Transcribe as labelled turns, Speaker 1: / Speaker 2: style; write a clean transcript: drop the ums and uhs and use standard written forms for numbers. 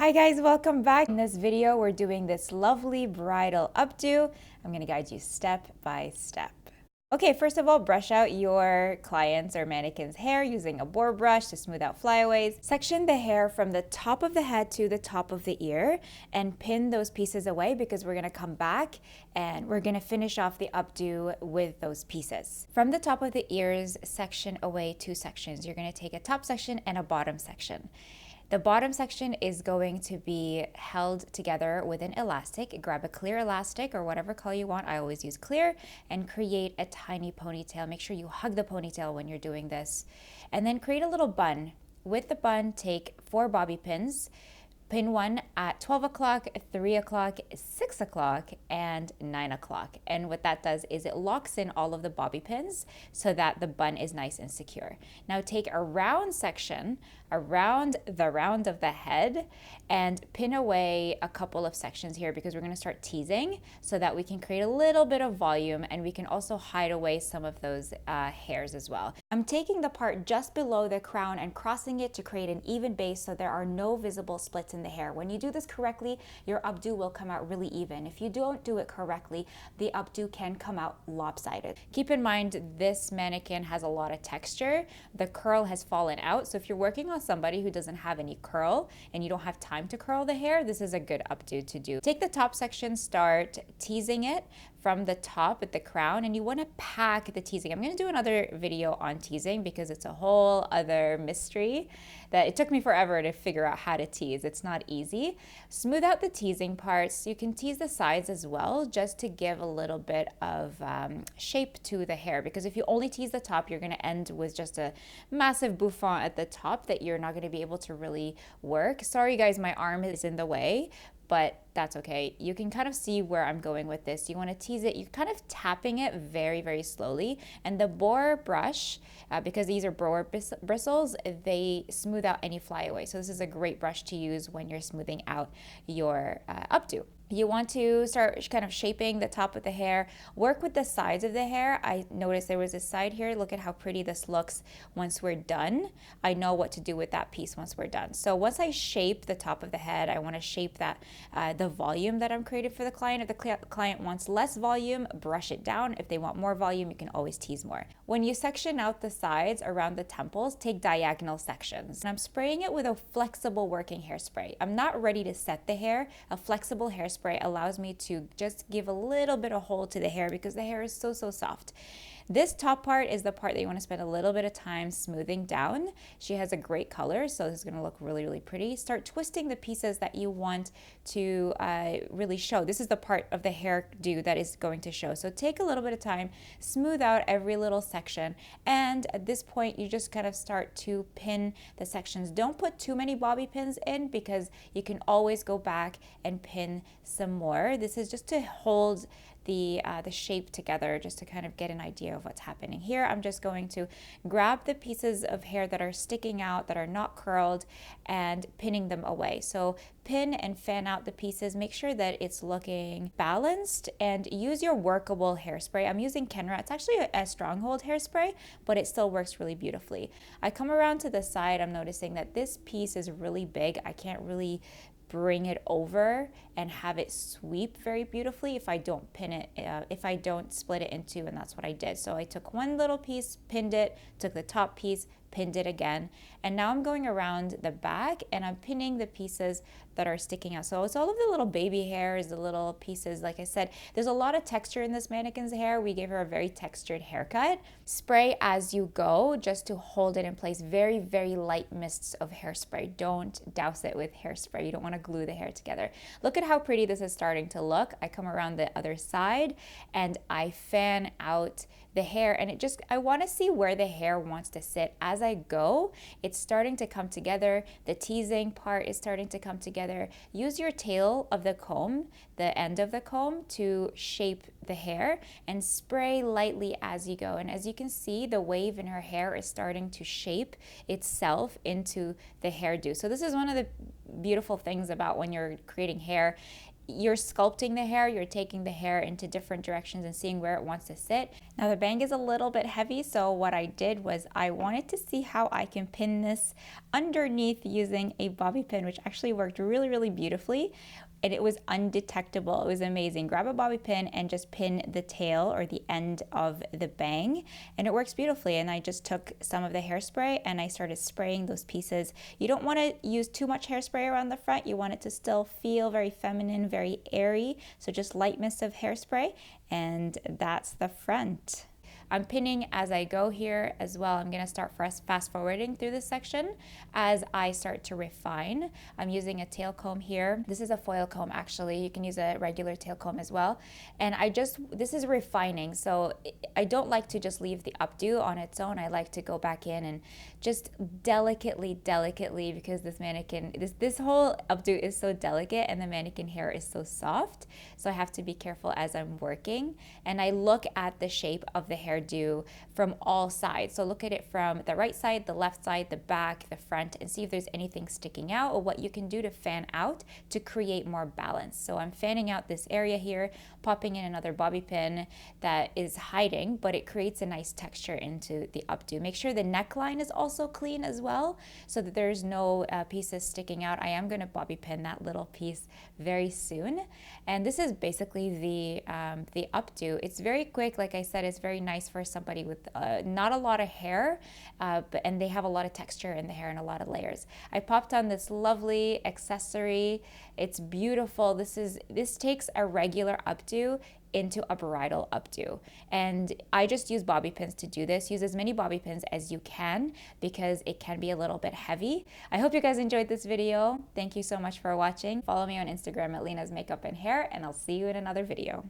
Speaker 1: Hi guys, welcome back. In this video, we're doing this lovely bridal updo. I'm gonna guide you step by step. Okay, first of all, brush out your client's or mannequin's hair using a boar brush to smooth out flyaways. Section the hair from the top of the head to the top of the ear and pin those pieces away because we're gonna come back and we're gonna finish off the updo with those pieces. From the top of the ears, section away two sections. You're gonna take a top section and a bottom section. The bottom section is going to be held together with an elastic. Grab a clear elastic or whatever color you want. I always use clear, and create a tiny ponytail. Make sure you hug the ponytail when you're doing this. And then create a little bun. With the bun, take 4 bobby pins. Pin one at 12 o'clock, 3 o'clock, 6 o'clock, and 9 o'clock. And what that does is it locks in all of the bobby pins so that the bun is nice and secure. Now take a round section around the round of the head and pin away a couple of sections here because we're going to start teasing so that we can create a little bit of volume and we can also hide away some of those hairs as well. I'm taking the part just below the crown and crossing it to create an even base so there are no visible splits in the hair. When you do this correctly, your updo will come out really even. If you don't do it correctly, the updo can come out lopsided. Keep in mind, this mannequin has a lot of texture. The curl has fallen out, so if you're working on somebody who doesn't have any curl and you don't have time to curl the hair, this is a good updo to do. Take the top section, start teasing it from the top at the crown, and you want to pack the teasing. I'm going to do another video on teasing because it's a whole other mystery that it took me forever to figure out how to tease. It's not easy. Smooth out the teasing parts. You can tease the sides as well just to give a little bit of shape to the hair, because if you only tease the top, you're going to end with just a massive bouffant at the top that you're not going to be able to really work. Sorry guys, my arm is in the way, but that's okay. You can kind of see where I'm going with this. You want to tease it, you're kind of tapping it very, very slowly. And the boar brush, because these are boar bristles, they smooth out any flyaway. So this is a great brush to use when you're smoothing out your updo. You want to start kind of shaping the top of the hair. Work with the sides of the hair. I noticed there was a side here. Look at how pretty this looks once we're done. I know what to do with that piece once we're done. So once I shape the top of the head, I want to shape that the volume that I'm creating for the client. If the client wants less volume, brush it down. If they want more volume, you can always tease more. When you section out the sides around the temples, take diagonal sections. And I'm spraying it with a flexible working hairspray. I'm not ready to set the hair. A flexible hairspray allows me to just give a little bit of hold to the hair because the hair is so soft. This top part is the part that you want to spend a little bit of time smoothing down. She has a great color, so this is going to look really, really pretty. Start twisting the pieces that you want to really show. This is the part of the hairdo that is going to show. So take a little bit of time, smooth out every little section, and at this point, you just kind of start to pin the sections. Don't put too many bobby pins in because you can always go back and pin some more. This is just to hold the shape together, just to kind of get an idea of what's happening here. I'm just going to grab the pieces of hair that are sticking out, that are not curled, and pinning them away. So pin and fan out the pieces. Make sure that it's looking balanced and use your workable hairspray. I'm using Kenra. It's actually a stronghold hairspray, but it still works really beautifully. I come around to the side. I'm noticing that this piece is really big. I can't really bring it over and have it sweep very beautifully if I don't pin it, if I don't split it in two, and that's what I did. So I took one little piece, pinned it, took the top piece, pinned it again, and now I'm going around the back and I'm pinning the pieces that are sticking out. So it's all of the little baby hairs, the little pieces. Like I said, there's a lot of texture in this mannequin's hair. We gave her a very textured haircut. Spray as you go just to hold it in place. Very, very light mists of hairspray. Don't douse it with hairspray. You don't want to glue the hair together. Look at how pretty this is starting to look. I come around the other side and I fan out the hair, and I want to see where the hair wants to sit as I go. It's starting to come together. The teasing part is starting to come together. Use your tail of the comb, the end of the comb, to shape the hair and spray lightly as you go. And as you can see, the wave in her hair is starting to shape itself into the hairdo. So this is one of the beautiful things about when you're creating hair. You're sculpting the hair, you're taking the hair into different directions and seeing where it wants to sit. Now the bang is a little bit heavy, so what I did was I wanted to see how I can pin this underneath using a bobby pin, which actually worked really, really beautifully. And it was undetectable. It was amazing. Grab a bobby pin and just pin the tail or the end of the bang, and it works beautifully. And I just took some of the hairspray and I started spraying those pieces. You don't want to use too much hairspray around the front. You want it to still feel very feminine, very airy. So just light mist of hairspray, and that's the front. I'm pinning as I go here as well. I'm gonna start fast forwarding through this section as I start to refine. I'm using a tail comb here. This is a foil comb actually. You can use a regular tail comb as well. And this is refining. So I don't like to just leave the updo on its own. I like to go back in and just delicately, because this mannequin, this whole updo is so delicate and the mannequin hair is so soft. So I have to be careful as I'm working. And I look at the shape of the hair do from all sides. So look at it from the right side, the left side, the back, the front, and see if there's anything sticking out or what you can do to fan out to create more balance. So I'm fanning out this area here, popping in another bobby pin that is hiding, but it creates a nice texture into the updo. Make sure the neckline is also clean as well so that there's no pieces sticking out. I am going to bobby pin that little piece very soon. And this is basically the updo. It's very quick. Like I said, it's very nice for somebody with not a lot of hair, and they have a lot of texture in the hair and a lot of layers. I popped on this lovely accessory. It's beautiful. This takes a regular updo into a bridal updo, and I just use bobby pins to do this. Use as many bobby pins as you can because it can be a little bit heavy. I hope you guys enjoyed this video. Thank you so much for watching. Follow me on Instagram at Lina's Makeup and Hair, and I'll see you in another video.